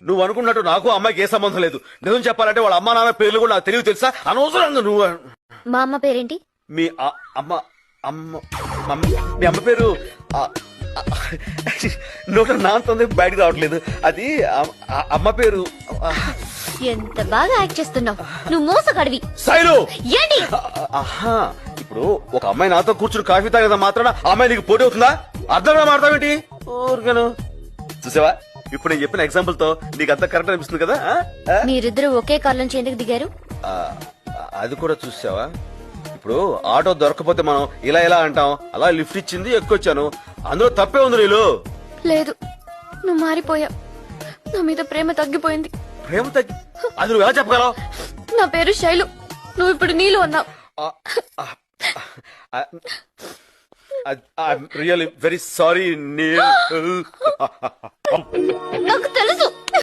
నువ్వు అనుకున్నట్టు నాకు అమ్మాయికి ఏ సంబంధం లేదు. నిజం చెప్పాలంటే వాళ్ళ అమ్మా నాన్న పేర్లు కూడా నాకు తెలియదు తెలుసా. అనవసరంగా నువ్వు మా అమ్మ పేరేంటి? మీ అమ్మ అమ్మ మీ అమ్మ పేరు నోట నాంతుంది బయటకు రావట్లేదు. అది అమ్మ పేరు. ఎంత బాగా యాక్ట్ చేస్తున్నావు. నువ్వు మోసగాడివి. శైలు ఏంటి? ఆహా, ఇప్పుడు ఒక అమ్మాయి నాతో కూర్చుని కాఫీ తాగేదా మాత్రాన ఆ అమ్మాయి నీకు పోటీ అవుతుందా? అర్థంగా మాడతావేంటి? ఊరికను చూసావా, ఇప్పుడు నేను చెప్పిన ఎగ్జాంపుల్ తో నీకు అంత కరెక్ట్ అనిపిస్తుంది కదా. మీరిద్దరు ఒకే కార్ నుంచి ఎందుకు దిగారు? అది కూడా చూసావా, ఇప్పుడు ఆటో దొరకపోతే మనం ఇలా ఇలా అంటాం. అలా లిఫ్ట్ ఇచ్చింది, ఎక్కువచ్చాను. అందులో తప్పే ఉంది. నీళ్ళు లేదు, నువ్వు మారిపోయావు. నా మీద ప్రేమ తగ్గిపోయింది. ప్రేమ తగ్గి అది నువ్వు ఎలా చెప్పగలవు? నా పేరు శైలు, నువ్వు ఇప్పుడు నీళ్ళు అన్నావు. ఐఎమ్ రియల్లీ వెరీ సారీ నీళ్ళు. నాకు తెలుసు.